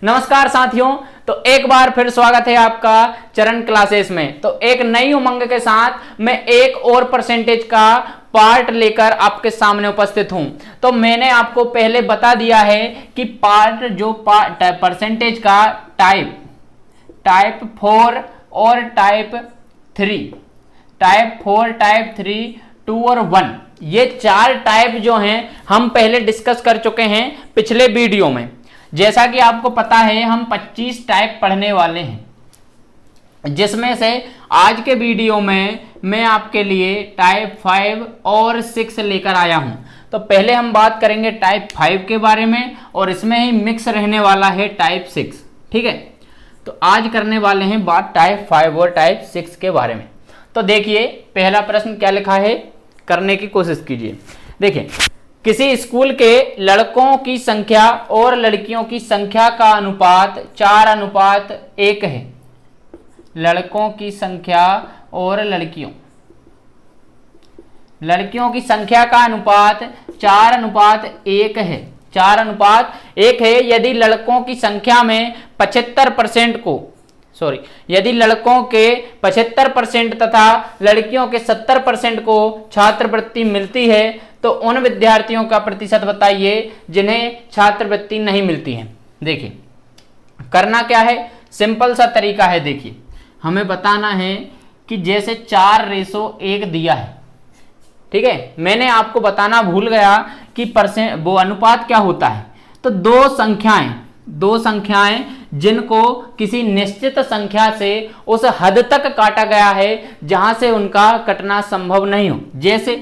नमस्कार साथियों, तो एक बार फिर स्वागत है आपका चरण क्लासेस में। तो एक नई उमंग के साथ मैं एक और परसेंटेज का पार्ट लेकर आपके सामने उपस्थित हूं। तो मैंने आपको पहले बता दिया है कि पार्ट जो परसेंटेज का टाइप 4 और टाइप 3, 2 और 1, ये 4 टाइप जो हैं हम पहले डिस्कस कर चुके हैं पिछले वीडियो में। जैसा कि आपको पता है हम 25 टाइप पढ़ने वाले हैं, जिसमें से आज के वीडियो में मैं आपके लिए टाइप 5 और 6 लेकर आया हूं। तो पहले हम बात करेंगे टाइप 5 के बारे में और इसमें ही मिक्स रहने वाला है टाइप 6। ठीक है, तो आज करने वाले हैं बात टाइप 5 और टाइप 6 के बारे में। तो देखिए पहला प्रश्न क्या लिखा है, करने की कोशिश कीजिए। देखिए, किसी स्कूल के लड़कों की संख्या और लड़कियों की संख्या का अनुपात 4:1 है। लड़कों की संख्या और लड़कियों की संख्या का अनुपात 4:1 है। 4:1 है। यदि लड़कों की संख्या में 75% यदि लड़कों के 75% तथा लड़कियों के 70% को छात्रवृत्ति मिलती है, तो उन विद्यार्थियों का प्रतिशत बताइए जिन्हें छात्रवृत्ति नहीं मिलती है। देखिए करना क्या है, सिंपल सा तरीका है। देखिए हमें बताना है कि जैसे 4:1 दिया है, ठीक है, मैंने आपको बताना भूल गया कि वो अनुपात क्या होता है। तो दो संख्याएं जिनको किसी निश्चित संख्या से उस हद तक काटा गया है जहां से उनका कटना संभव नहीं हो। जैसे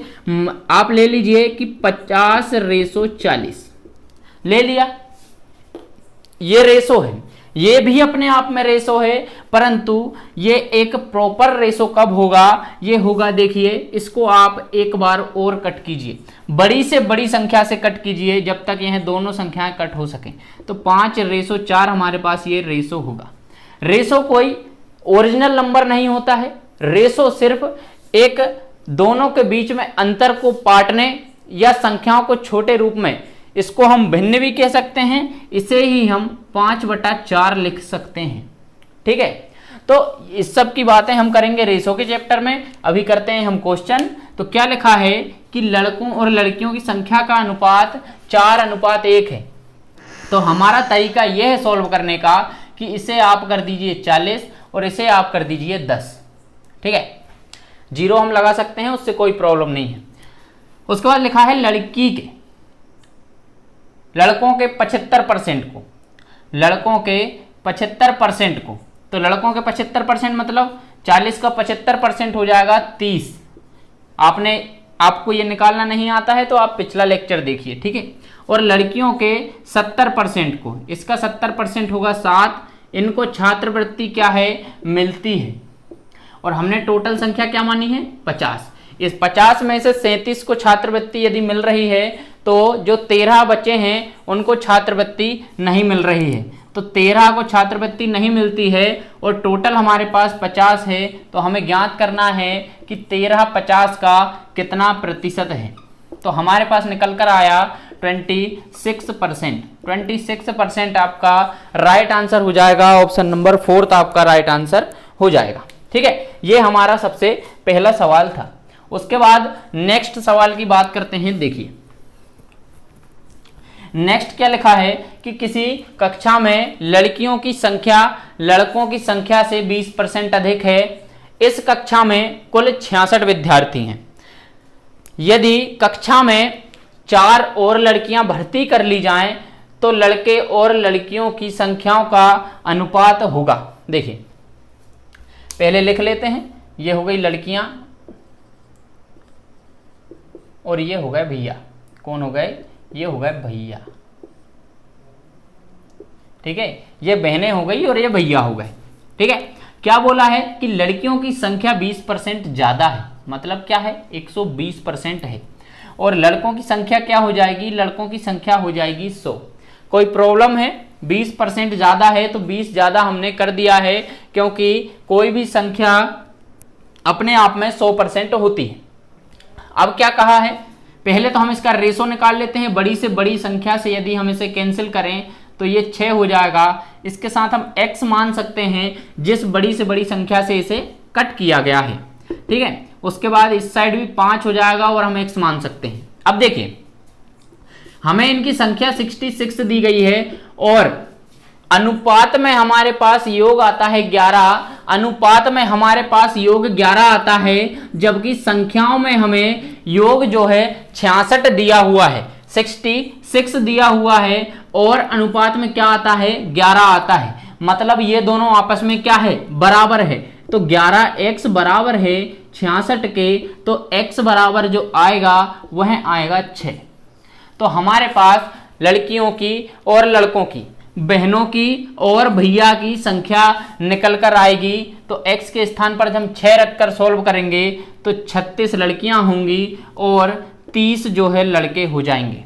आप ले लीजिए कि 50:40 ले लिया, ये रेशो है, ये भी अपने आप में रेशो है, परंतु ये एक प्रॉपर रेशो कब होगा, ये होगा, देखिए इसको आप एक बार और कट कीजिए, बड़ी से बड़ी संख्या से कट कीजिए जब तक यह दोनों संख्याएं कट हो सकें। तो 5:4 हमारे पास ये रेशो होगा। रेशो कोई ओरिजिनल नंबर नहीं होता है, रेशो सिर्फ एक दोनों के बीच में अंतर को पाटने या संख्याओं को छोटे रूप में, इसको हम भिन्न भी कह सकते हैं, इसे ही हम 5/4 लिख सकते हैं। ठीक है, तो इस सब की बातें हम करेंगे रेशो के चैप्टर में। अभी करते हैं हम क्वेश्चन। तो क्या लिखा है कि लड़कों और लड़कियों की संख्या का अनुपात 4:1 है। तो हमारा तरीका यह है सॉल्व करने का कि इसे आप कर दीजिए 40 और इसे आप कर दीजिए 10। ठीक है, 0 हम लगा सकते हैं, उससे कोई प्रॉब्लम नहीं है। उसके बाद लिखा है लड़कों के 75% को, तो लड़कों के 75% मतलब 40 का 75% हो जाएगा 30। आपको ये निकालना नहीं आता है तो आप पिछला लेक्चर देखिए। ठीक है, और लड़कियों के 70% को, इसका 70% होगा 7। इनको छात्रवृत्ति क्या है, मिलती है, और हमने टोटल संख्या क्या मानी है, 50। इस 50 में से 37 को छात्रवृत्ति यदि मिल रही है, तो जो 13 बचे हैं उनको छात्रवृत्ति नहीं मिल रही है। तो 13 को छात्रवृत्ति नहीं मिलती है और टोटल हमारे पास 50 है। तो हमें ज्ञात करना है कि 13 50 का कितना प्रतिशत है। तो हमारे पास निकल कर आया 26%। 26% आपका राइट आंसर हो जाएगा। ऑप्शन नंबर 4 आपका राइट आंसर हो जाएगा। ठीक है, ये हमारा सबसे पहला सवाल था। उसके बाद नेक्स्ट सवाल की बात करते हैं। देखिए नेक्स्ट क्या लिखा है कि किसी कक्षा में लड़कियों की संख्या लड़कों की संख्या से 20% अधिक है। इस कक्षा में कुल 66 विद्यार्थी हैं। यदि कक्षा में 4 और लड़कियां भर्ती कर ली जाएं तो लड़के और लड़कियों की संख्याओं का अनुपात होगा। देखिए पहले लिख लेते हैं, ये हो गई लड़कियां और ये हो गए भैया। कौन हो गए, ये हो गए भैया। ठीक है, ये बहनें हो गई और ये भैया हो गए। ठीक है, क्या बोला है कि लड़कियों की संख्या 20% ज्यादा है, मतलब क्या है, 120% है, और लड़कों की संख्या क्या हो जाएगी, लड़कों की संख्या हो जाएगी 100। कोई प्रॉब्लम है, 20% ज्यादा है तो 20 ज्यादा हमने कर दिया है, क्योंकि कोई भी संख्या अपने आप में 100% होती है। अब क्या कहा है, पहले तो हम इसका रेशो निकाल लेते हैं। बड़ी से बड़ी संख्या से यदि हम इसे कैंसिल करें तो ये 6 हो जाएगा। इसके साथ हम x मान सकते हैं जिस बड़ी से बड़ी संख्या से इसे कट किया गया है, ठीक है। उसके बाद इस साइड भी 5 हो जाएगा और हम x मान सकते हैं। अब देखिए हमें इनकी संख्या 66 दी गई है और अनुपात में हमारे पास योग आता है 11, अनुपात में हमारे पास योग 11 आता है, जबकि संख्याओं में हमें योग जो है 66 दिया हुआ है, 66 दिया हुआ है और अनुपात में क्या आता है 11 आता है। मतलब ये दोनों आपस में क्या है बराबर है। तो 11x बराबर है 66 के, तो x बराबर जो आएगा वह आएगा 6। तो हमारे पास लड़कियों की और लड़कों की, बहनों की और भैया की संख्या निकल कर आएगी। तो x के स्थान पर जब हम 6 रखकर सॉल्व करेंगे तो 36 लड़कियां होंगी और 30 जो है लड़के हो जाएंगे।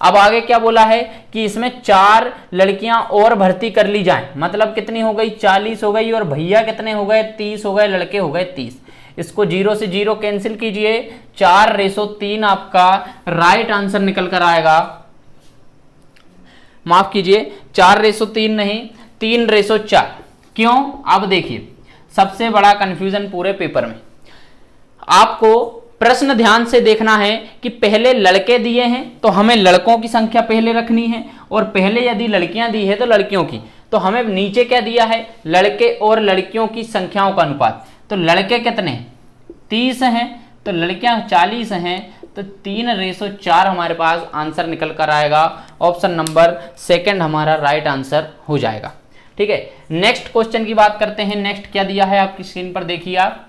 अब आगे क्या बोला है कि इसमें 4 लड़कियां और भर्ती कर ली जाएं, मतलब कितनी हो गई 40 हो गई, और भैया कितने हो गए 30 हो गए, लड़के हो गए 30। इसको 0 से 0 कैंसिल कीजिए, 4/3 आपका राइट आंसर निकल कर आएगा। माफ कीजिए 4/3 नहीं 3/4। क्यों? अब देखिए सबसे बड़ा कंफ्यूजन पूरे पेपर में, आपको प्रश्न ध्यान से देखना है कि पहले लड़के दिए हैं तो हमें लड़कों की संख्या पहले रखनी है, और पहले यदि लड़कियां दी है तो लड़कियों की। तो हमें नीचे क्या दिया है लड़के और लड़कियों की संख्याओं का अनुपात। तो लड़के कितने 30 हैं तो लड़कियां 40 हैं, तो 3/4 हमारे पास आंसर निकल कर आएगा। ऑप्शन नंबर सेकंड हमारा राइट आंसर हो जाएगा। ठीक है, नेक्स्ट क्वेश्चन की बात करते हैं। नेक्स्ट क्या दिया है आपकी स्क्रीन पर देखिए आप,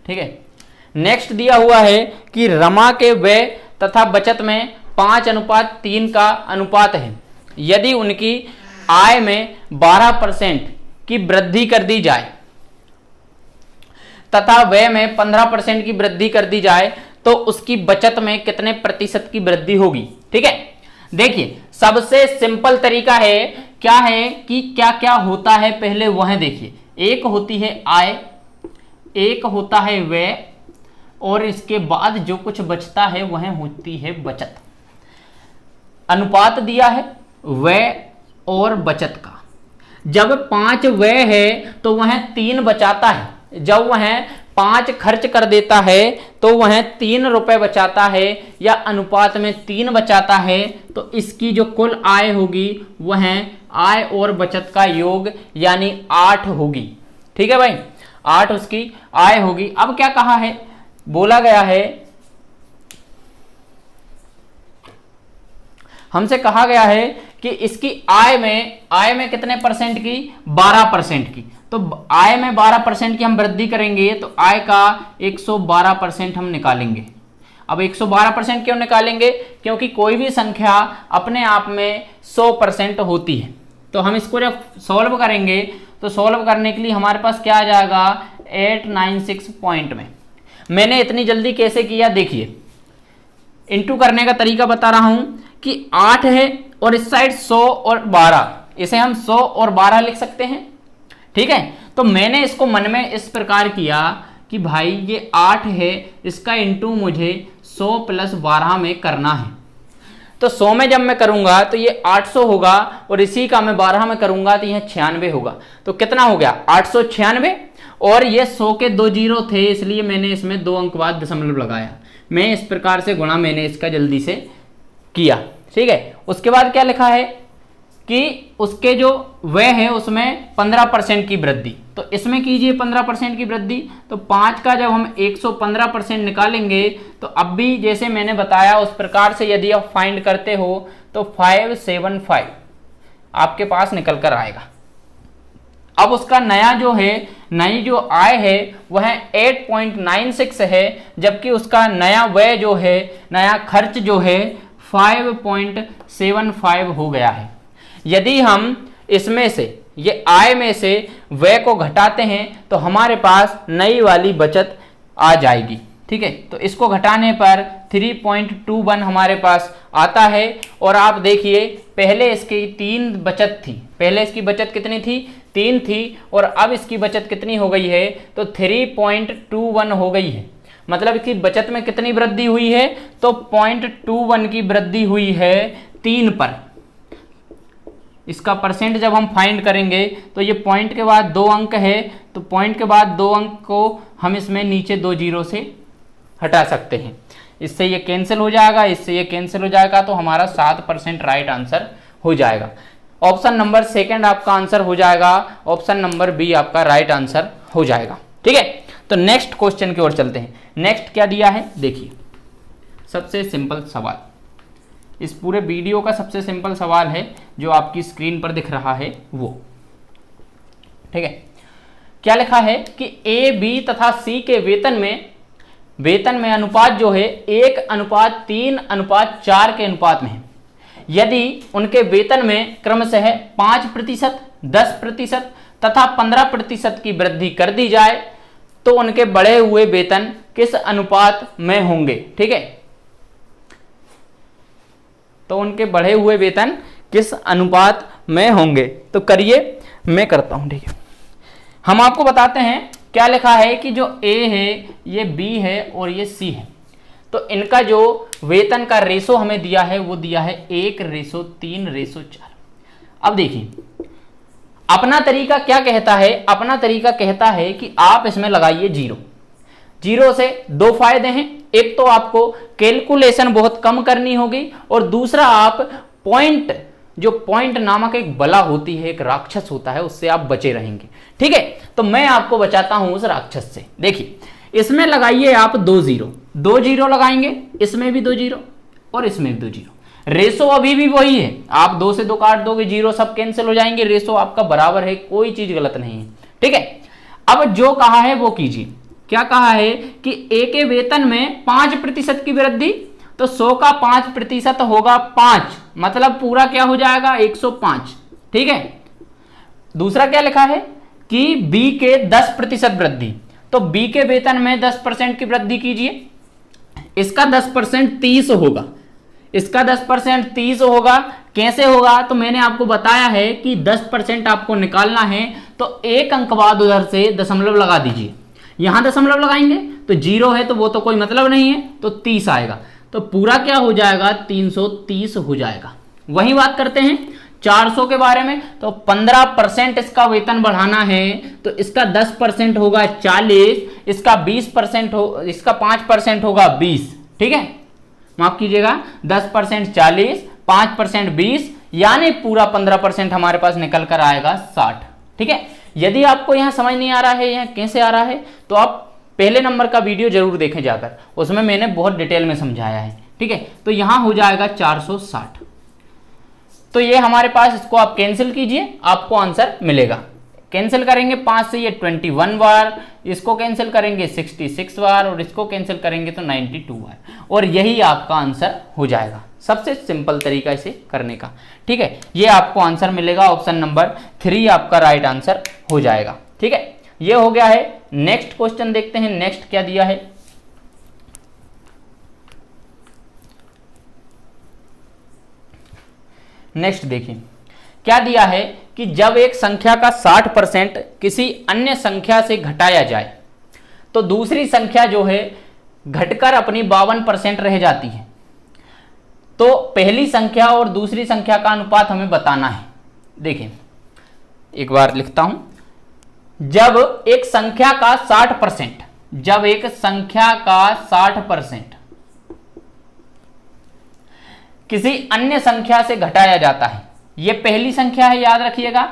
ठीक है। नेक्स्ट दिया हुआ है कि रमा के व्यय तथा बचत में 5:3 का अनुपात है। यदि उनकी आय में 12% की वृद्धि कर दी जाए तथा व्यय में 15% की वृद्धि कर दी जाए तो उसकी बचत में कितने प्रतिशत की वृद्धि होगी। ठीक है, देखिए सबसे सिंपल तरीका है क्या है कि क्या क्या होता है पहले वह देखिए। एक होती है आय, एक होता है व्यय, और इसके बाद जो कुछ बचता है वह होती है बचत। अनुपात दिया है व्यय और बचत का। जब 5 व्यय है तो वह 3 बचाता है, जब वह 5 खर्च कर देता है तो वह 3 रुपए बचाता है, या अनुपात में 3 बचाता है, तो इसकी जो कुल आय होगी वह आय और बचत का योग यानी 8 होगी। ठीक है भाई, 8 उसकी आय होगी। अब क्या कहा है, बोला गया है, हमसे कहा गया है कि इसकी आय में कितने परसेंट की 12% की। तो आय में 12% की हम वृद्धि करेंगे तो आय का 112% हम निकालेंगे। अब 112% क्यों निकालेंगे, क्योंकि कोई भी संख्या अपने आप में 100% होती है। तो हम इसको जब सॉल्व करेंगे तो सॉल्व करने के लिए हमारे पास क्या आ जाएगा 896 पॉइंट में। मैंने इतनी जल्दी कैसे किया देखिए, इंटू करने का तरीका बता रहा हूं कि 8 है और इस साइड 100 और 12, इसे हम 100 और 12 लिख सकते हैं। ठीक है, तो मैंने इसको मन में इस प्रकार किया कि भाई ये 8 है, इसका इंटू मुझे 100 + 12 में करना है। तो 100 में जब मैं करूंगा तो ये 800 होगा, और इसी का मैं 12 में करूंगा तो यह 96 होगा। तो कितना हो गया 896, और ये 100 के 2 जीरो थे इसलिए मैंने इसमें 2 अंक बाद दशमलव लगाया। मैं इस प्रकार से गुणा मैंने इसका जल्दी से किया। ठीक है, उसके बाद क्या लिखा है कि उसके जो व्यय है उसमें 15% की वृद्धि, तो इसमें कीजिए 15% की वृद्धि। तो 5 का जब हम 115% निकालेंगे तो अब भी जैसे मैंने बताया उस प्रकार से यदि आप फाइंड करते हो तो 575 आपके पास निकल कर आएगा। अब उसका नया जो है, नई जो आय है वह 8.96 है, जबकि उसका नया व्यय जो है, नया खर्च जो है 5.75 हो गया है। यदि हम इसमें से, ये आय में से व्यय को घटाते हैं तो हमारे पास नई वाली बचत आ जाएगी। ठीक है, तो इसको घटाने पर 3.21 हमारे पास आता है। और आप देखिए पहले इसकी 3 बचत थी, पहले इसकी बचत कितनी थी 3 थी, और अब इसकी बचत कितनी हो गई है तो 3.21 हो गई है। मतलब इसकी बचत में कितनी वृद्धि हुई है, तो 0.21 की वृद्धि हुई है 3 पर। इसका परसेंट जब हम फाइंड करेंगे तो ये पॉइंट के बाद 2 अंक है, तो पॉइंट के बाद 2 अंक को हम इसमें नीचे 2 जीरो से हटा सकते हैं। इससे ये कैंसिल हो जाएगा, इससे ये कैंसिल हो जाएगा, तो हमारा 7% राइट आंसर हो जाएगा। ऑप्शन नंबर सेकंड आपका आंसर हो जाएगा, ऑप्शन नंबर बी आपका राइट आंसर हो जाएगा। ठीक है, तो नेक्स्ट क्वेश्चन की ओर चलते हैं। नेक्स्ट क्या दिया है देखिए, सबसे सिंपल सवाल, इस पूरे वीडियो का सबसे सिंपल सवाल है जो आपकी स्क्रीन पर दिख रहा है वो। ठीक है, क्या लिखा है कि ए, बी तथा सी के वेतन में अनुपात जो है 1:3:4 के अनुपात में है। यदि उनके वेतन में क्रमशः 5%, 10% तथा 15% की वृद्धि कर दी जाए तो उनके बढ़े हुए वेतन किस अनुपात में होंगे। ठीक है, तो उनके बढ़े हुए वेतन किस अनुपात में होंगे, तो करिए, मैं करता हूं। ठीक है, हम आपको बताते हैं क्या लिखा है कि जो ए है, ये बी है और ये सी है, तो इनका जो वेतन का रेशो हमें दिया है वो दिया है 1:3:4। अब देखिए अपना तरीका क्या कहता है, अपना तरीका कहता है कि आप इसमें लगाइए 0। 0 से 2 फायदे हैं, एक तो आपको कैलकुलेशन बहुत कम करनी होगी और दूसरा आप पॉइंट, जो पॉइंट नामक एक बला होती है, एक राक्षस होता है, उससे आप बचे रहेंगे। ठीक है, तो मैं आपको बचाता हूं उस राक्षस से। देखिए इसमें लगाइए आप 2 जीरो, 2 जीरो लगाएंगे, इसमें भी 2 जीरो और इसमें भी 2 जीरो। रेशो अभी भी वही है, आप 2 से 2 काट दोगे, जीरो सब कैंसिल हो जाएंगे, रेशो आपका बराबर है, कोई चीज गलत नहीं है। ठीक है, अब जो कहा है वो कीजिए। क्या कहा है कि ए के वेतन में 5% की वृद्धि, तो 100 का 5% होगा 5, मतलब पूरा क्या हो जाएगा 105। ठीक है, दूसरा क्या लिखा है कि बी के 10% वृद्धि, तो बी के वेतन में 10% की वृद्धि कीजिए, इसका 10% 30 होगा, इसका 10% 30 होगा। कैसे होगा, तो मैंने आपको बताया है कि 10% आपको निकालना है तो एक अंक बाद उधर से दशमलव लगा दीजिए। यहां दशमलव लगाएंगे तो 0 है तो वो तो कोई मतलब नहीं है, तो 30 आएगा, तो पूरा क्या हो जाएगा 330 हो जाएगा। वही बात करते हैं 400 के बारे में, तो 15% इसका वेतन बढ़ाना है, तो इसका 10% होगा 40, इसका 20% हो, इसका 5% होगा 20। ठीक है, माफ कीजिएगा, 10% 40, 5% 20, यानी पूरा 15% हमारे पास निकल कर आएगा 60। ठीक है, यदि आपको यहां समझ नहीं आ रहा है यहां कैसे आ रहा है, तो आप पहले नंबर का वीडियो जरूर देखें जाकर, उसमें मैंने बहुत डिटेल में समझाया है। ठीक है, तो यहां हो जाएगा 460, तो ये हमारे पास, इसको आप कैंसिल कीजिए, आपको आंसर मिलेगा। कैंसिल करेंगे 5 से ये 21 बार, इसको कैंसिल करेंगे 66 बार और इसको कैंसिल करेंगे तो 92 बार, और यही आपका आंसर हो जाएगा। सबसे सिंपल तरीका इसे करने का। ठीक है, ये आपको आंसर मिलेगा, ऑप्शन नंबर 3 आपका राइट आंसर हो जाएगा। ठीक है, ये हो गया है। नेक्स्ट क्वेश्चन देखते हैं, नेक्स्ट क्या दिया है। नेक्स्ट देखिए क्या दिया है कि जब एक संख्या का 60% किसी अन्य संख्या से घटाया जाए तो दूसरी संख्या जो है घटकर अपनी 52% रह जाती है। तो पहली संख्या और दूसरी संख्या का अनुपात हमें बताना है। देखिए एक बार लिखता हूं, जब एक संख्या का 60%, जब एक संख्या का 60% किसी अन्य संख्या से घटाया जाता है, ये पहली संख्या है याद रखिएगा,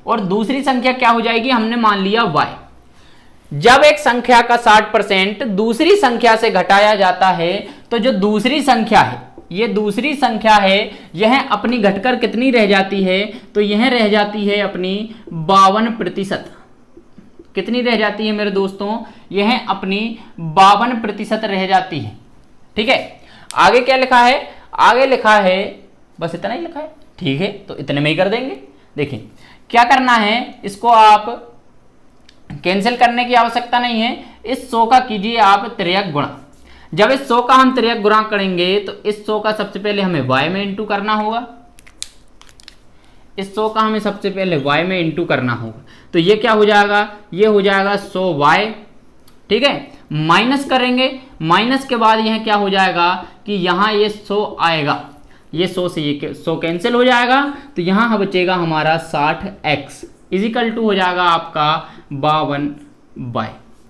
और दूसरी संख्या क्या हो जाएगी, हमने मान लिया y। जब एक संख्या का 60% दूसरी संख्या से घटाया जाता है तो जो दूसरी संख्या है, ये दूसरी संख्या है, यह अपनी घटकर कितनी रह जाती है, तो यह रह जाती है अपनी 52%। कितनी रह जाती है मेरे दोस्तों, यह अपनी 52% रह जाती है। ठीक है, आगे क्या लिखा है, आगे लिखा है, बस इतना ही लिखा है। ठीक है, तो इतने में ही कर देंगे। देखिए क्या करना है, इसको आप कैंसिल करने की आवश्यकता नहीं है, इस 100 का कीजिए आप 3 गुणा। जब इस 100 का हम 3 गुणा करेंगे तो इस 100 का सबसे पहले हमें y में इंटू करना होगा, इस 100 का हमें सबसे पहले y में इंटू करना होगा, तो ये क्या हो जाएगा, ये हो जाएगा 100y। ठीक है, माइनस करेंगे, माइनस के बाद यह क्या हो जाएगा कि यहाँ ये 100 आएगा, ये 100 से ये 100 कैंसिल हो जाएगा, तो यहाँ बचेगा हमारा 60x इजिकल टू हो जाएगा आपका 52/।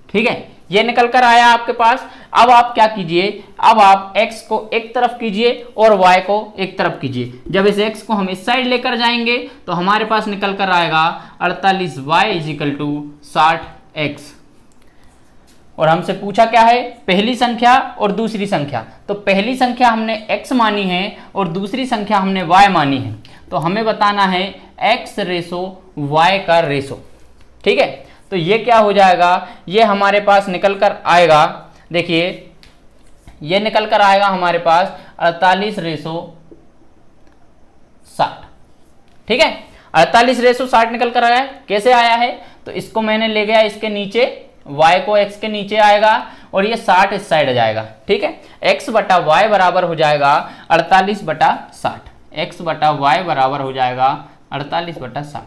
ठीक है, ये निकल कर आया आपके पास। अब आप क्या कीजिए, अब आप x को एक तरफ कीजिए और y को एक तरफ कीजिए। जब इस x को हम इस साइड लेकर जाएंगे तो हमारे पास निकल कर आएगा 48y इजिकल टू 60x। और हमसे पूछा क्या है, पहली संख्या और दूसरी संख्या। तो पहली संख्या हमने x मानी है और दूसरी संख्या हमने y मानी है, तो हमें बताना है x रेशो y का रेशो। ठीक है, तो ये क्या हो जाएगा, ये हमारे पास निकल कर आएगा, देखिए ये निकल कर आएगा हमारे पास 48/60। ठीक है, 48/60 निकल कर आया। कैसे आया है, तो इसको मैंने ले गया इसके नीचे, y को x के नीचे आएगा और ये 60 इस साइड जाएगा। ठीक है, x बटा y बराबर हो जाएगा 48/60, x बटा y बराबर हो जाएगा 48/60।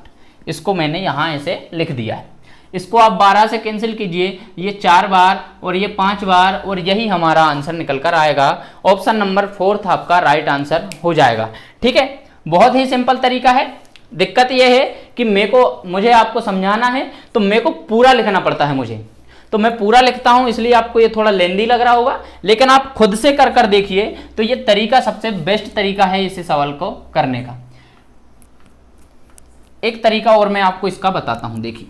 इसको मैंने यहाँ ऐसे लिख दिया है। इसको आप 12 से कैंसिल कीजिए, ये 4 बार और ये 5 बार, और यही हमारा आंसर निकल कर आएगा। ऑप्शन नंबर 4 आपका राइट आंसर हो जाएगा। ठीक है, बहुत ही सिंपल तरीका है। दिक्कत यह है कि मुझे आपको समझाना है तो मेरे को पूरा लिखना पड़ता है मुझे, तो मैं पूरा लिखता हूं, इसलिए आपको ये थोड़ा लेंदी लग रहा होगा, लेकिन आप खुद से कर देखिए तो ये तरीका सबसे बेस्ट तरीका है इस सवाल को करने का। एक तरीका और मैं आपको इसका बताता हूं, देखिए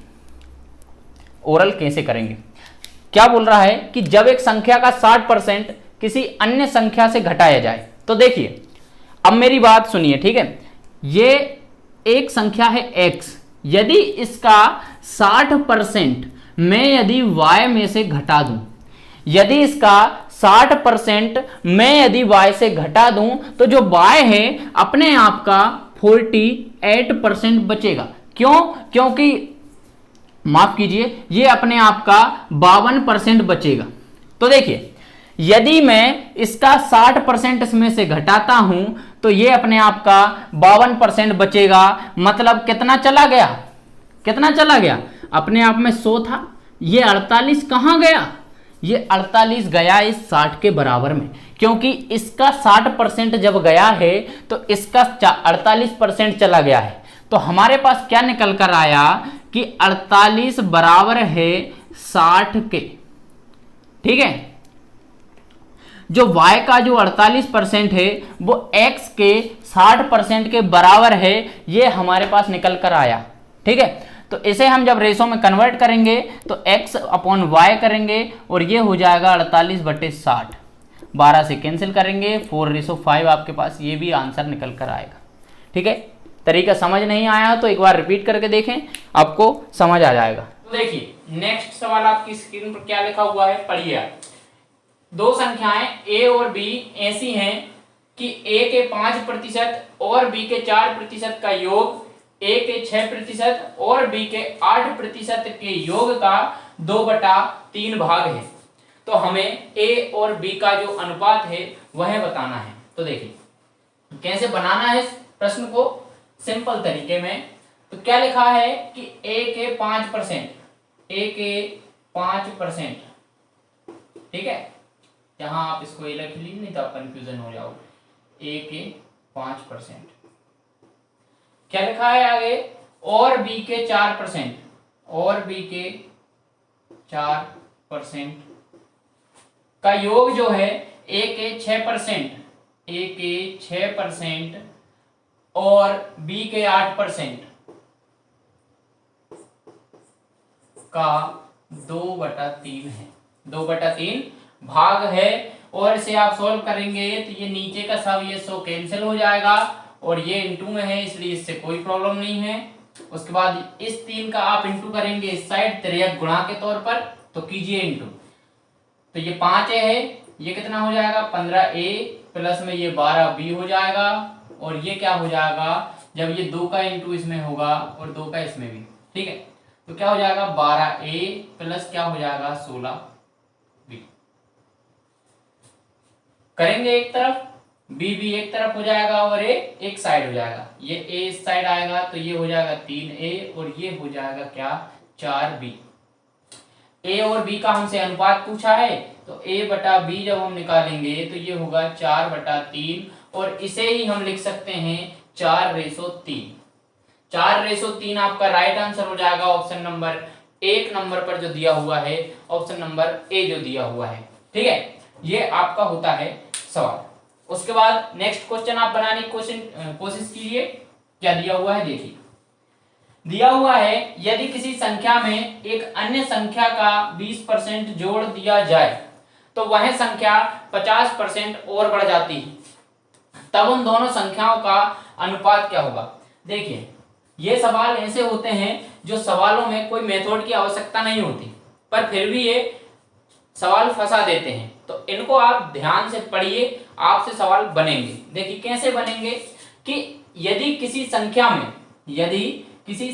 ओरल कैसे करेंगे। क्या बोल रहा है कि जब एक संख्या का 60% किसी अन्य संख्या से घटाया जाए, तो देखिए अब मेरी बात सुनिए। ठीक है, ये एक संख्या है x, यदि इसका 60% मैं यदि y में से घटा दूं, यदि इसका 60% मैं यदि y से घटा दूं, तो जो y है अपने आप का 48% बचेगा। क्यों? क्योंकि माफ कीजिए, ये अपने आप का 52% बचेगा। तो देखिए यदि मैं इसका 60% इसमें से घटाता हूं तो ये अपने आप का 52% बचेगा। मतलब कितना चला गया, कितना चला गया, अपने आप में 100 था, ये 48 कहां गया, ये 48 गया इस 60 के बराबर में, क्योंकि इसका 60% जब गया है तो इसका 48% चला गया है। तो हमारे पास क्या निकल कर आया कि 48 बराबर है 60 के। ठीक है, जो y का जो 48% है वो x के 60% के बराबर है, ये हमारे पास निकल कर आया। ठीक है, तो इसे हम जब रेशो में कन्वर्ट करेंगे तो x अपॉन y करेंगे और ये हो जाएगा 48/60। 12 से कैंसिल करेंगे, 4:5 आपके पास ये भी आंसर निकल कर आएगा। ठीक है, तरीका समझ नहीं आया तो एक बार रिपीट करके देखें, आपको समझ आ जाएगा। तो देखिए नेक्स्ट सवाल आपकी स्क्रीन पर क्या लिखा हुआ है, पढ़िए आप। दो संख्याएं a और b ऐसी हैं कि a के 5% और b के 4% का योग a के 6% और b के 8% के योग का 2/3 भाग है। तो हमें a और b का जो अनुपात है वह बताना है। तो देखिए कैसे बनाना है इस प्रश्न को सिंपल तरीके में। तो क्या लिखा है कि a के 5%, a के 5%, ठीक है, यहां आप इसको ए लिख लीजिए नहीं तो आप कंफ्यूजन हो जाओगे। a के 5%, क्या लिखा है आगे, और b के 4%, और b के 4% का योग जो है a के 6%, a के 6% और b के 8% का 2/3 है, 2/3 भाग है। और इसे आप सॉल्व करेंगे तो ये नीचे का सब ये 100 कैंसिल हो जाएगा और ये इंटू में है इसलिए इससे कोई प्रॉब्लम नहीं है। उसके बाद इस 3 का आप इंटू करेंगे इस साइड तिर्यक गुणा के तौर पर, तो कीजिए इंटू। तो ये 5a है, ये कितना हो जाएगा 15a प्लस में ये 12b हो जाएगा। और ये क्या हो जाएगा जब ये 2 का इंटू इसमें होगा और 2 का इसमें भी, ठीक है, तो क्या हो जाएगा 12a प्लस क्या हो जाएगा 16b। करेंगे एक तरफ, b भी एक तरफ हो जाएगा और a एक साइड हो जाएगा। ये a इस साइड आएगा तो ये हो जाएगा 3a और ये हो जाएगा क्या 4b। ए और बी का हमसे अनुपात पूछा है, तो ए बटा बी जब हम निकालेंगे तो ये होगा 4/3 और इसे ही हम लिख सकते हैं 4/3। 4/3 आपका राइट आंसर हो जाएगा ऑप्शन नंबर 1 नंबर पर जो दिया हुआ है, ऑप्शन नंबर ए जो दिया हुआ है। ठीक है, ये आपका होता है सवाल। उसके बाद नेक्स्ट क्वेश्चन आप बनाने की कोशिश कीजिए। क्या दिया हुआ है देखिए, दिया हुआ है यदि किसी संख्या में एक अन्य संख्या का 20% जोड़ दिया जाए तो वह संख्या 50% और बढ़ जाती है, तब उन दोनों संख्याओं का अनुपात क्या होगा। देखिए, ये सवाल ऐसे होते हैं जो सवालों में कोई मेथड की आवश्यकता नहीं होती, पर फिर भी ये सवाल फंसा देते हैं, तो इनको आप ध्यान से पढ़िए, आपसे सवाल बनेंगे। देखिए कैसे बनेंगे कि यदि किसी संख्या में, देखिए किसी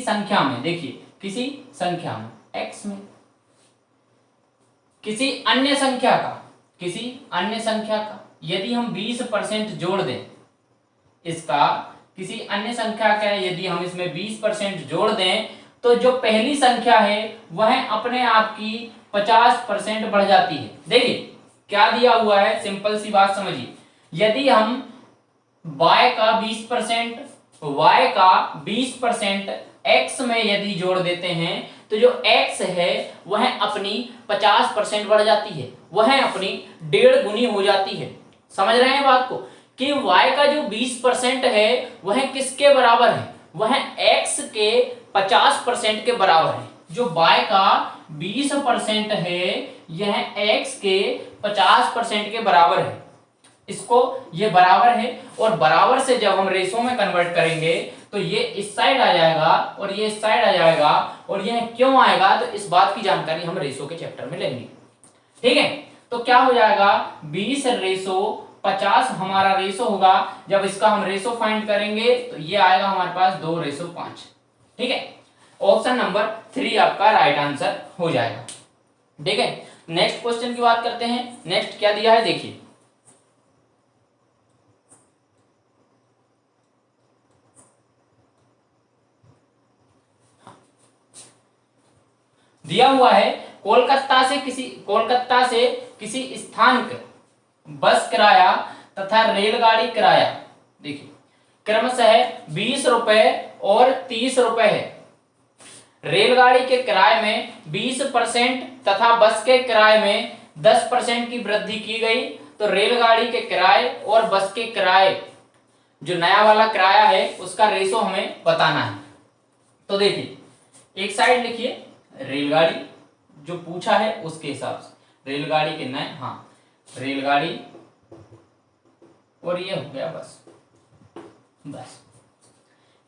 संख्या में x में किसी अन्य संख्या का यदि हम 20% जोड़ दें, इसका किसी अन्य संख्या का यदि हम इसमें 20% जोड़ दें, तो जो पहली संख्या है वह अपने आप की 50% बढ़ जाती है। देखिए क्या दिया हुआ है, सिंपल सी बात समझिए। यदि हम y का 20% x में यदि जोड़ देते हैं, तो जो x है वह अपनी 50% बढ़ जाती है, वह अपनी 1.5 गुनी हो जाती है। समझ रहे हैं बात को, कि y का जो 20% है वह किसके बराबर है, वह x के 50% के बराबर है। जो y का 20% है यह x के 50% के बराबर है। इसको ये बराबर है, और बराबर से जब हम रेशो में कन्वर्ट करेंगे तो ये इस साइड आ जाएगा और ये इस साइड आ जाएगा, और यह क्यों आएगा तो इस बात की जानकारी हम रेशो के चैप्टर में लेंगे। ठीक है, तो क्या हो जाएगा 20/50 हमारा रेशो होगा। जब इसका हम रेशो फाइंड करेंगे तो ये आएगा हमारे पास 2/5। ठीक है, ऑप्शन नंबर 3 आपका राइट आंसर हो जाएगा। ठीक है, नेक्स्ट क्वेश्चन की बात करते हैं। नेक्स्ट क्या दिया है देखिए, दिया हुआ है कोलकाता से किसी स्थान का बस किराया तथा रेलगाड़ी किराया देखिए क्रमशः 20 रुपए और 30 रुपए है। रेलगाड़ी के किराए में 20% तथा बस के किराए में 10% की वृद्धि की गई, तो रेलगाड़ी के किराए और बस के किराए जो नया वाला किराया है उसका रेशो हमें बताना है। तो देखिए एक साइड लिखिए रेलगाड़ी जो पूछा है उसके हिसाब से, रेलगाड़ी के नए, हाँ रेलगाड़ी, और ये हो गया बस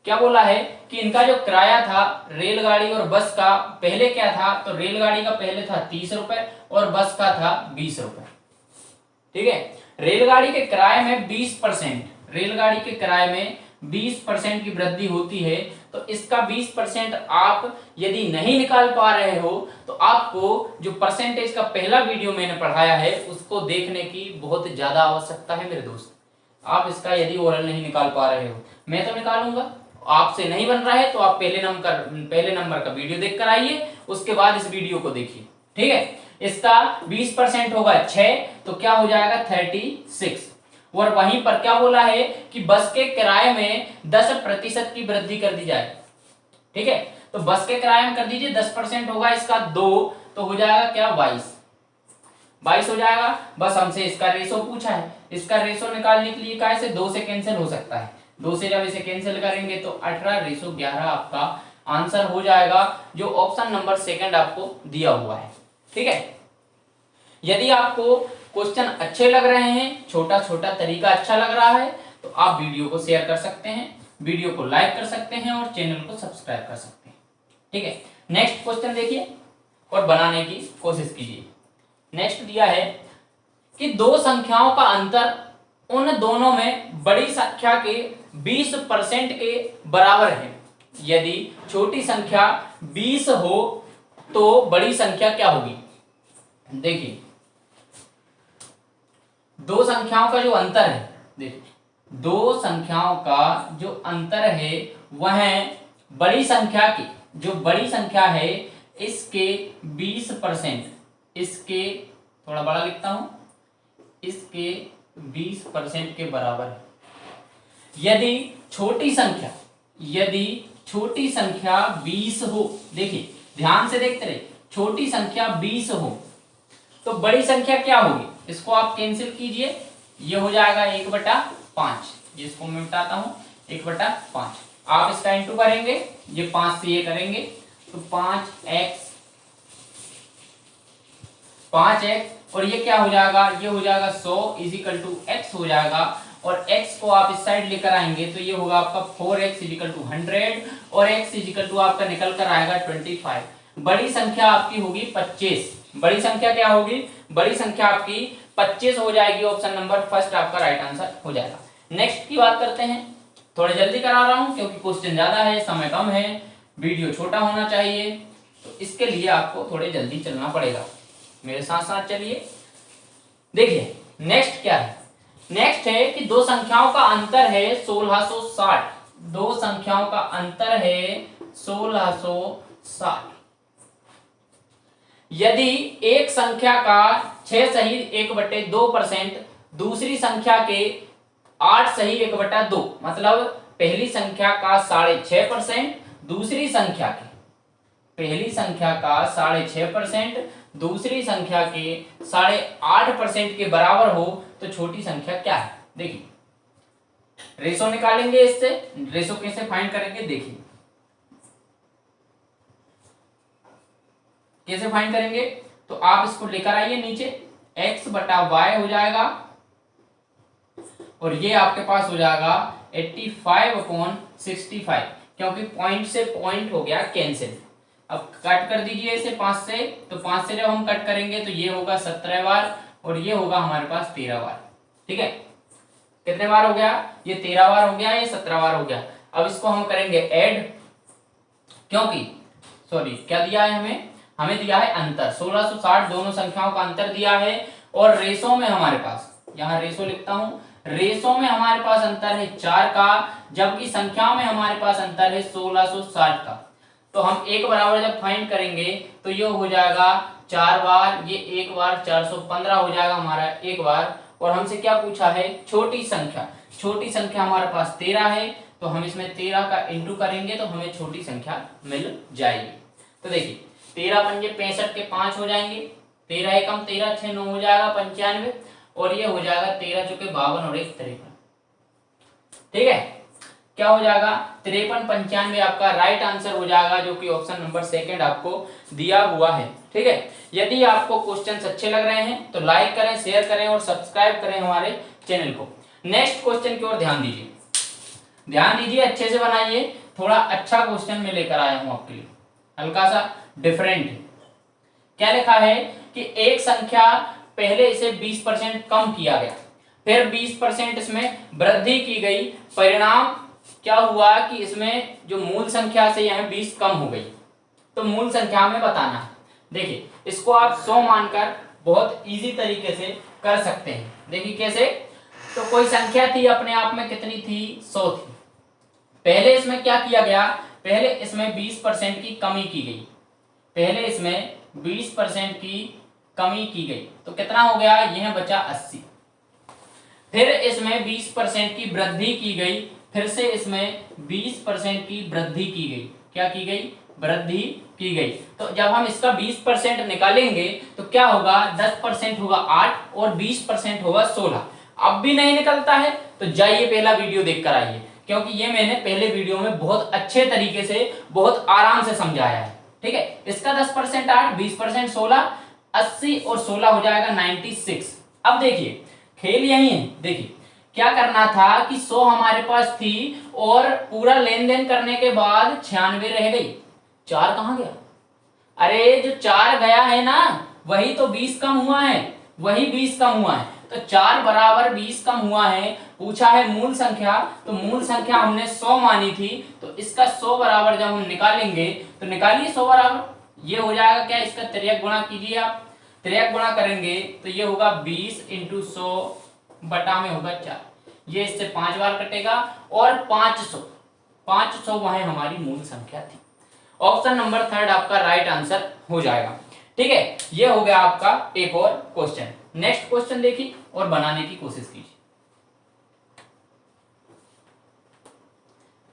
क्या बोला है कि इनका जो किराया था रेलगाड़ी और बस का, पहले क्या था, तो रेलगाड़ी का पहले था 30 रुपए और बस का था 20 रुपए। ठीक है, रेलगाड़ी के किराए में 20% की वृद्धि होती है, तो इसका 20% आप यदि नहीं निकाल पा रहे हो तो आपको जो परसेंटेज का पहला वीडियो मैंने पढ़ाया है उसको देखने की बहुत ज्यादा आवश्यकता है मेरे दोस्त। आप इसका यदि ओरल नहीं निकाल पा रहे हो, मैं तो निकालूंगा, आपसे नहीं बन रहा है तो आप पहले नंबर का वीडियो देख कर आइए, उसके बाद इस वीडियो को देखिए। ठीक है, इसका 20% होगा 6, तो क्या हो जाएगा 36। और वहीं पर क्या बोला है कि बस के किराए में 10% की वृद्धि कर दी जाए। ठीक है, तो बस के किराए में कर दीजिए 10% होगा इसका 2, तो हो जाएगा क्या 22 हो जाएगा। बस हमसे इसका रेशो पूछा है, इसका रेशो निकालने के लिए कैसे 2 से कैंसिल हो सकता है, 2 से जब इसे कैंसिल करेंगे तो 18/11 आपका आंसर हो जाएगा, जो ऑप्शन नंबर 2 आपको दिया हुआ है। ठीक है, यदि आपको क्वेश्चन अच्छे लग रहे हैं, छोटा छोटा तरीका अच्छा लग रहा है, तो आप वीडियो को शेयर कर सकते हैं, वीडियो को लाइक कर सकते हैं और चैनल को सब्सक्राइब कर सकते हैं। ठीक है, नेक्स्ट क्वेश्चन देखिए और बनाने की कोशिश कीजिए। नेक्स्ट दिया है कि दो संख्याओं का अंतर उन दोनों में बड़ी संख्या के 20% के बराबर है। यदि छोटी संख्या 20 हो तो बड़ी संख्या क्या होगी। देखिए दो संख्याओं का जो अंतर है, देखिए दो संख्याओं का जो अंतर है वह बड़ी संख्या की, जो बड़ी संख्या है इसके 20%, इसके थोड़ा बड़ा लिखता हूं, इसके 20% के बराबर है। यदि छोटी संख्या 20 हो, देखिए ध्यान से देखते रहे, छोटी संख्या 20 हो तो बड़ी संख्या क्या होगी, इसको आप कैंसिल कीजिए, ये हो जाएगा 1/5, जिसको मैं बताता हूं 1/5। आप इसका इंटू करेंगे, ये 5 से ये करेंगे तो 5x, और ये क्या हो जाएगा, ये हो जाएगा 100 = x हो जाएगा, और x को आप इस साइड लेकर आएंगे तो ये होगा आपका 4x = 100, और x = आपका निकल कर आएगा 25। बड़ी संख्या आपकी होगी 25। बड़ी संख्या क्या होगी, बड़ी संख्या आपकी 25 हो जाएगी। ऑप्शन नंबर फर्स्ट आपका राइट आंसर हो जाएगा। नेक्स्ट की बात करते हैं, थोड़ा जल्दी करा रहा हूं क्योंकि क्वेश्चन ज्यादा है, समय कम है, वीडियो छोटा होना चाहिए, तो इसके लिए आपको थोड़े जल्दी चलना पड़ेगा, मेरे साथ साथ चलिए। देखिए नेक्स्ट क्या है, नेक्स्ट है कि दो संख्याओं का अंतर है 1660, दो संख्याओं का अंतर है 1660। यदि एक संख्या का 6 सही 1/2%, दूसरी संख्या के 8 सही 1/2, मतलब पहली संख्या का 6.5%, दूसरी संख्या के, पहली संख्या का 6.5%, दूसरी संख्या के 8.5% के बराबर हो तो छोटी संख्या क्या है। देखिए रेशो निकालेंगे, इससे रेशो कैसे फाइंड करेंगे, देखिए कैसे फाइंड करेंगे, तो आप इसको लेकर आइए नीचे, x/y हो जाएगा, और ये आपके पास हो जाएगा 85/65, क्योंकि पॉइंट से पॉइंट हो गया कैंसिल। अब कट कर दीजिए इसे 5 से, तो 5 से जब हम कट करेंगे तो ये होगा 17 बार, और ये होगा हमारे पास 13 बार। ठीक है, कितने बार हो गया, ये 13 बार हो गया, ये 17 बार हो गया। अब इसको हम करेंगे ऐड, क्योंकि सॉरी क्या दिया है हमें दिया है अंतर, 1660 दोनों संख्याओं का अंतर दिया है, और रेशो में हमारे पास, यहां रेशो लिखता हूं, रेशो में हमारे पास अंतर है 4 का, जबकि संख्या में हमारे पास अंतर है 1660 का। तो हम एक बराबर जब फाइंड करेंगे तो ये हो जाएगा 4 बार, ये 1 बार, 415 हो जाएगा हमारा 1 बार। और हमसे क्या पूछा है, छोटी संख्या, छोटी संख्या हमारे पास 13 है, तो हम इसमें 13 का इंटू करेंगे तो हमें छोटी संख्या मिल जाएगी। तो देखिए 13 पंजे 65 के 5 हो जाएंगे, 13 एकम 13, 6 9 हो जाएगा 95, और ये हो जाएगा 13 चौके 52 और 1 53। ठीक है, क्या हो जाएगा 53 95 आपका राइट आंसर हो जाएगा, जो कि ऑप्शन नंबर सेकंड आपको दिया हुआ है। ठीक है, यदि आपको क्वेश्चंस अच्छे लग रहे हैं तो लाइक करें, शेयर करें और सब्सक्राइब करें हमारे चैनल को। नेक्स्ट क्वेश्चन की ओर ध्यान दीजिए, ध्यान दीजिए, अच्छे से बनाइए, थोड़ा अच्छा क्वेश्चन मैं लेकर आया हूं आपके लिए, हल्का सा डिफरेंट। क्या लिखा है कि एक संख्या पहले इसे 20% कम किया गया, फिर 20% इसमें वृद्धि की गई, परिणाम क्या हुआ कि इसमें जो मूल संख्या से यह 20 कम हो गई, तो मूल संख्या में बताना है। देखिए इसको आप 100 मानकर बहुत इजी तरीके से कर सकते हैं। देखिए कैसे, तो कोई संख्या थी अपने आप में कितनी थी, 100 थी। पहले इसमें क्या किया गया, पहले इसमें 20% की कमी की गई, पहले इसमें 20% की कमी की गई, तो कितना हो गया, यह बचा 80। फिर इसमें 20% की वृद्धि की गई, फिर से इसमें 20% की वृद्धि की गई, क्या की गई, वृद्धि की गई। तो जब हम इसका 20% निकालेंगे तो क्या होगा, 10% होगा 8 और 20% होगा 16। अब भी नहीं निकलता है तो जाइए पहला वीडियो देखकर आइए, क्योंकि ये मैंने पहले वीडियो में बहुत अच्छे तरीके से बहुत आराम से समझाया है। ठीक है, इसका 10% 8, 20% 16, 80 और 16 हो जाएगा 96। अब देखिए खेल यही है, देखिए क्या करना था कि 100 हमारे पास थी और पूरा लेन देन करने के बाद 96 रह गई, 4 कहां गया, अरे जो 4 गया है ना वही तो 20 कम हुआ है, वही 20 कम हुआ है, तो 4 बराबर 20 कम हुआ है। पूछा है मूल संख्या, तो मूल संख्या हमने 100 मानी थी, तो इसका 100 बराबर जब हम निकालेंगे तो निकालिए 100 बराबर, ये हो जाएगा क्या, इसका तिर्यक गुणा कीजिए आप, तिर्यक गुणा करेंगे तो ये होगा 20 × 100 बटा में होगा 4, ये इससे 5 बार कटेगा, और 500 वह हमारी मूल संख्या थी। ऑप्शन नंबर थर्ड आपका राइट आंसर हो जाएगा। ठीक है, ये हो गया आपका एक और क्वेश्चन। नेक्स्ट क्वेश्चन देखिए और बनाने की कोशिश कीजिए।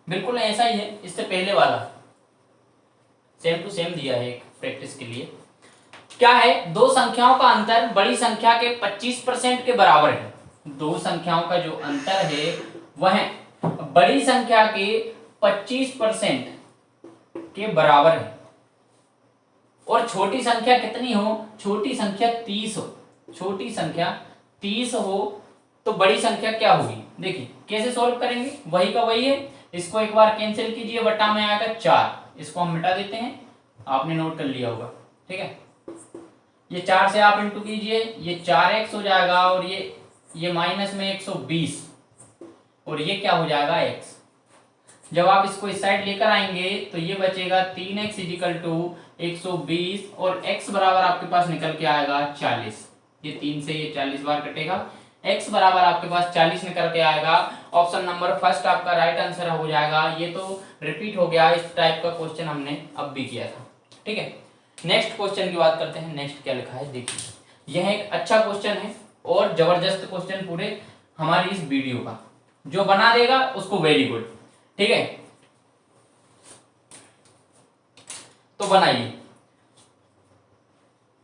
बिल्कुल ऐसा ही है, इससे पहले वाला सेम टू सेम दिया है एक प्रैक्टिस के लिए। क्या है, दो संख्याओं का अंतर बड़ी संख्या के 25% के बराबर है। दो संख्याओं का जो अंतर है वह बड़ी संख्या के 25% के बराबर है और छोटी संख्या कितनी हो, छोटी संख्या 30 हो, छोटी संख्या 30 हो तो बड़ी संख्या क्या होगी। देखिए कैसे सॉल्व करेंगे, वही का वही है। इसको एक बार कैंसिल कीजिए, बटा में आएगा 4, इसको हम मिटा देते हैं, आपने नोट कर लिया होगा। ठीक है, ये 4 से आप इंटू कीजिए, ये 4x हो जाएगा और ये माइनस में 120 और ये क्या हो जाएगा x। जब आप इसको इस साइड लेकर आएंगे तो ये बचेगा 3x इजिकल टू 120 और x बराबर आपके पास निकल के आएगा 40। ये 3 से ये 40 बार कटेगा, x बराबर आपके पास 40 निकल के आएगा। ऑप्शन नंबर फर्स्ट आपका राइट आंसर हो जाएगा। ये तो रिपीट हो गया, इस टाइप का क्वेश्चन हमने अब भी किया था। ठीक है, नेक्स्ट क्वेश्चन की बात करते हैं। नेक्स्ट क्या लिखा है देखिए, यह एक अच्छा क्वेश्चन है और जबरदस्त क्वेश्चन पूरे हमारी इस वीडियो का, जो बना देगा उसको वेरी गुड। ठीक है, तो बनाइए।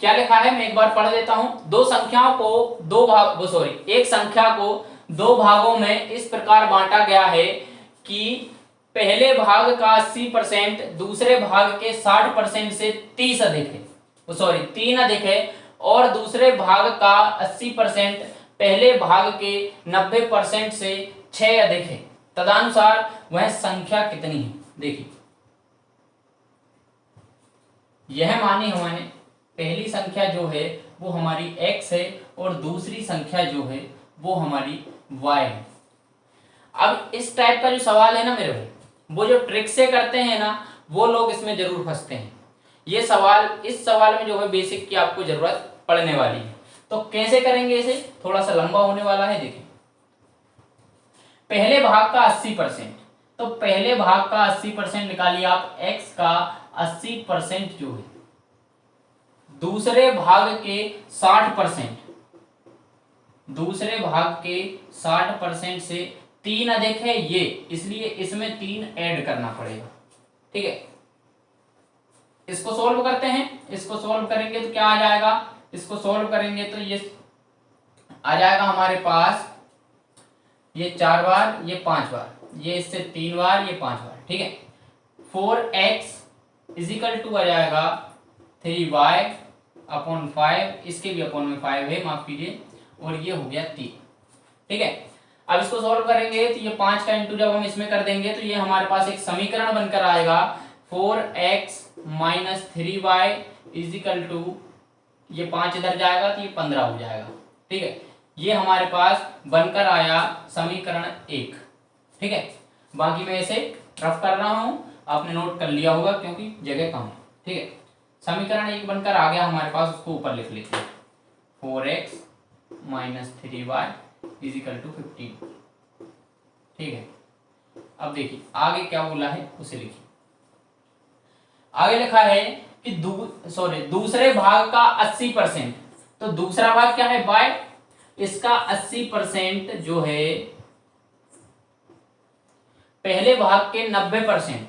क्या लिखा है मैं एक बार पढ़ देता हूं। दो संख्याओं को दो भाग एक संख्या को दो भागों में इस प्रकार बांटा गया है कि पहले भाग का 80% दूसरे भाग के 60% से 3 अधिक है और दूसरे भाग का 80% पहले भाग के 90% से 6 अधिक है। तदनुसार वह संख्या कितनी है। देखिए यह मानी हमने पहली संख्या जो है वो हमारी x है और दूसरी संख्या जो है वो हमारी y है। अब इस टाइप का जो सवाल है ना मेरे भाई, वो जो ट्रिक से करते हैं ना वो लोग इसमें जरूर फंसते हैं। ये सवाल, इस सवाल में जो है बेसिक की आपको जरूरत पड़ने वाली है। तो कैसे करेंगे इसे, थोड़ा सा लंबा होने वाला है। देखिए पहले भाग का 80%, तो पहले भाग का 80% निकालिए आप, x का 80% जो है दूसरे भाग के 60%, दूसरे भाग के 60% से 3 अधिक है ये, इसलिए इसमें 3 ऐड करना पड़ेगा। ठीक है, इसको सॉल्व करते हैं। इसको सॉल्व करेंगे तो क्या आ जाएगा, इसको सॉल्व करेंगे तो ये आ जाएगा हमारे पास, ये 4 बार, ये 5 बार, ये इससे 3 बार, ये 5 बार। ठीक है, 4x इजिकल टू आ जाएगा 3y अपॉन 5, इसके भी अपॉन में 5 है, माफ कीजिए, और ये हो गया 3। ठीक है, अब इसको सॉल्व करेंगे तो ये 5 का इंटू जब हम इसमें कर देंगे तो ये हमारे पास एक समीकरण बनकर आएगा 4x minus 3y is equal to, ये 5 इधर जाएगा तो ये 15 हो जाएगा। ठीक है, ये हमारे पास बनकर आया समीकरण 1। ठीक है, बाकी मैं इसे रफ कर रहा हूं, आपने नोट कर लिया होगा क्योंकि जगह कम है। ठीक है, समीकरण 1 बनकर आ गया हमारे पास, उसको ऊपर लिख लेते हैं, 4x minus 3y is equal to 15। ठीक है, अब देखिए आगे क्या बोला है उसे लिखिए। आगे लिखा है कि दूसरे भाग का 80%, तो दूसरा भाग क्या है y, इसका 80% जो है पहले भाग के 90%,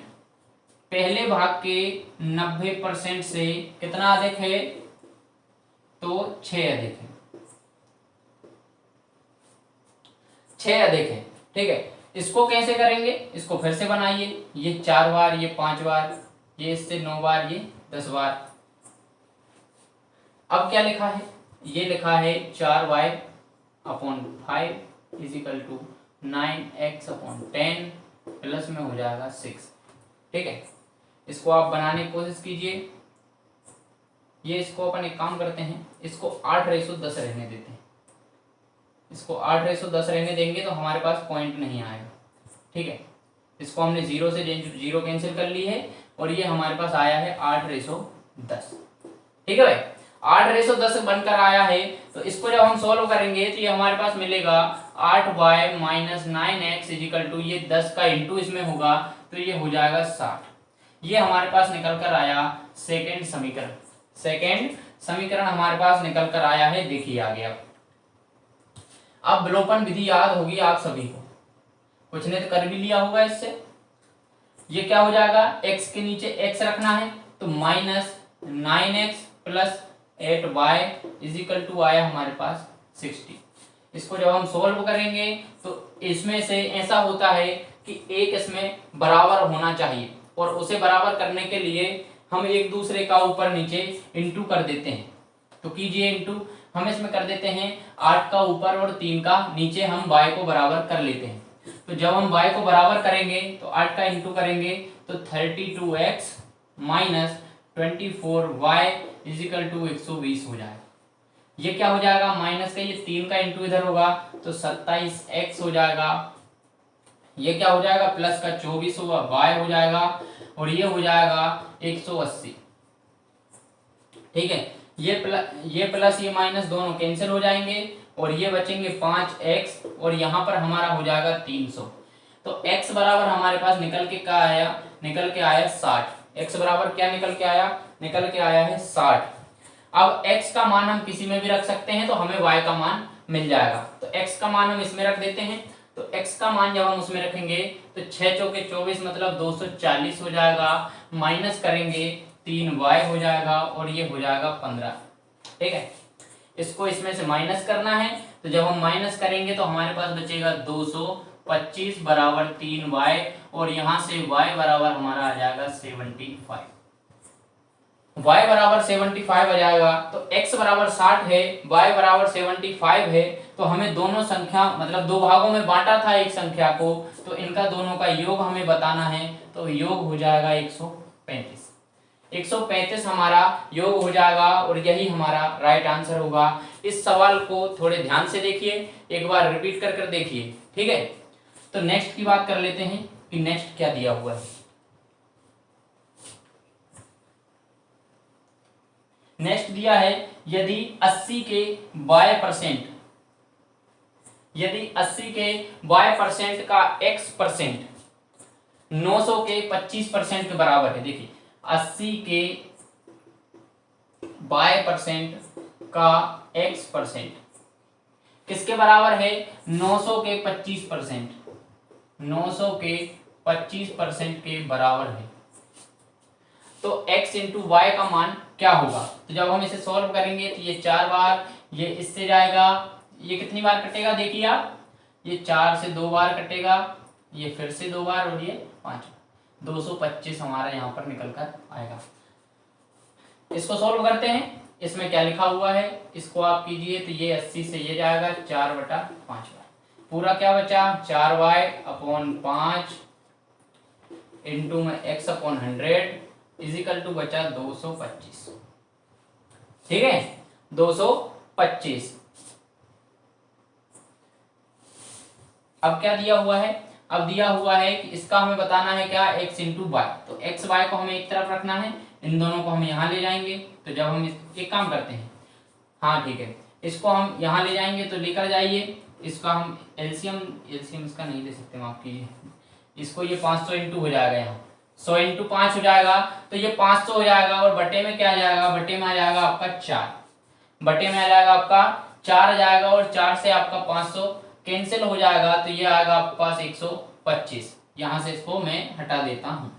पहले भाग के 90% से कितना अधिक है, तो 6 अधिक है, 6 अधिक है। ठीक है, इसको कैसे करेंगे, इसको फिर से बनाइए, ये 4 बार, ये 5 बार, ये इससे 9 बार, ये 10 बार। अब क्या लिखा है, ये लिखा है 4y upon 5 is equal to 9x upon 10 plus में हो जाएगा 6। ठीक है, इसको आप बनाने की कोशिश कीजिए। ये इसको अपन एक काम करते हैं, इसको 8:10 रहने देते हैं, इसको 8:10 रहने देंगे तो हमारे पास पॉइंट नहीं आएगा। ठीक है, इसको हमने 0 से 0 कैंसिल कर ली है और ये हमारे पास आया है 8:10। ठीक है भाई, 8:10 बनकर आया है, तो इसको जब हम सॉल्व करेंगे तो ये हमारे पास मिलेगा 8y minus 9x is equal to, ये 10 का इंटू इसमें होगा तो ये हो जाएगा 60। ये हमारे पास निकल कर आया सेकेंड समीकरण। सेकेंड समीकरण हमारे पास निकल कर आया है, देखिए आ गया। अब विलोपन विधि याद होगी आप सभी को, कुछ ने तो कर भी लिया होगा इससे। ये क्या हो जाएगा, x के नीचे x रखना है तो -9x plus 8y is equal to आया हमारे पास 60। इसको जब हम सोल्व करेंगे तो इसमें से ऐसा होता है कि एक इसमें बराबर होना चाहिए, और उसे बराबर करने के लिए हम एक दूसरे का ऊपर नीचे इंटू कर देते हैं। तो कीजिए इंटू, हम इसमें कर देते हैं 8 का ऊपर और 3 का नीचे, हम y को बराबर कर लेते हैं। तो जब हम y को बराबर करेंगे तो 8 का इंटू करेंगे तो 32x minus 24y is equal to 120 हो जाएगा। ये क्या हो जाएगा, माइनस का ये 3 का इंटू इधर होगा तो 27x हो जाएगा। ये क्या हो जाएगा, प्लस का 24 होगा, y हो जाएगा, और ये हो जाएगा 180। ठीक है, ये प्लस ये माइनस दोनों कैंसिल हो जाएंगे और ये बचेंगे 5x, और यहाँ पर हमारा हो जाएगा 300। तो x बराबर हमारे पास निकल के आया 60। x बराबर क्या निकल के आया है 60। अब x का मान हम किसी में भी रख सकते हैं तो हमें y का मान मिल जाएगा। तो x का मान हम इसमें रख देते हैं, तो x का मान जब हम उसमें रखेंगे तो 6 चौके 24 मतलब 240 हो जाएगा, माइनस करेंगे 3y हो जाएगा, और ये हो जाएगा 15। ठीक है, इसको इसमें से माइनस करना है, तो जब हम माइनस करेंगे तो हमारे पास बचेगा 225 बराबर 3y, और यहाँ से y बराबर हमारा आ जाएगा 75। y बराबर 75 आ जाएगा, तो x बराबर 60 है, y बराबर 75 है, तो हमें दोनों संख्या मतलब दो भागों में बांटा था एक संख्या को, तो इनका दोनों का योग हमें बताना है। तो योग हो जाएगा 135। 135 हमारा योग हो जाएगा, और यही हमारा राइट आंसर होगा। इस सवाल को थोड़े ध्यान से देखिए, एक बार रिपीट कर देखिए। ठीक है, तो नेक्स्ट की बात कर लेते हैं कि नेक्स्ट क्या दिया हुआ है। नेक्स्ट दिया है, यदि 80 के y परसेंट का x परसेंट 900 के 25% के बराबर है। देखिए 80 के y परसेंट का x परसेंट किसके बराबर है, 900 के 25%, 900 के 25% के बराबर है। तो x इंटू वाई का मान क्या होगा, तो जब हम इसे सॉल्व करेंगे तो ये 4 बार, ये इससे जाएगा, ये कितनी बार कटेगा देखिए आप, ये 4 से 2 बार कटेगा, ये फिर से 2 बार, और ये 5 बार, 225 हमारा यहाँ पर निकल कर आएगा। इसको सॉल्व करते हैं, इसमें क्या लिखा हुआ है इसको आप कीजिए, तो ये 80 से ये जाएगा 4/5, पूरा क्या बचा 4y/5 इंटू में x/100 इजिकल टू बचा 225। ठीक है, 225। अब क्या दिया हुआ है, अब दिया हुआ है कि इसका हमें बताना है क्या, x इंटू वाई। तो x y को हमें एक तरफ रखना है, इन दोनों को हम यहाँ ले जाएंगे। तो जब हम एक काम करते हैं, हाँ ठीक है, इसको हम यहाँ ले जाएंगे तो लेकर जाइए, इसका हम एलसीएम इसका नहीं ले सकते, माफ कीजिए, इसको ये 500 इंटू हो जाएगा, यहाँ 100 इंटू 5 हो जाएगा, तो ये 500 हो जाएगा, और बटे में क्या आ जाएगा, बटे में आ जाएगा आपका 4, बटे में आ जाएगा आपका 4 आ जाएगा, और 4 से आपका 500 कैंसिल हो जाएगा, तो ये आएगा आपके पास 125। यहाँ से इसको मैं हटा देता हूँ,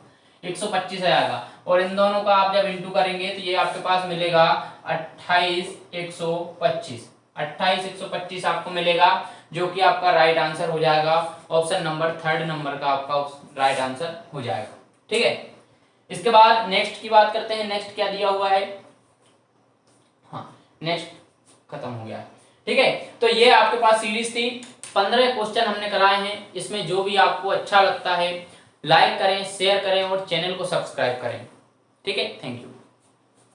125 आ जाएगा, और इन दोनों का आप जब इंटू करेंगे तो ये आपके पास मिलेगा 28,125, 28,125 आपको मिलेगा, जो कि आपका राइट आंसर हो जाएगा। ऑप्शन नंबर 3 नंबर का आपका राइट आंसर हो जाएगा। ठीक है, इसके बाद नेक्स्ट की बात करते हैं। नेक्स्ट क्या दिया हुआ है, हाँ नेक्स्ट खत्म हो गया। ठीक है, तो ये आपके पास सीरीज थी, 15 क्वेश्चन हमने कराए हैं। इसमें जो भी आपको अच्छा लगता है लाइक करें, शेयर करें और चैनल को सब्सक्राइब करें। ठीक है, थैंक यू।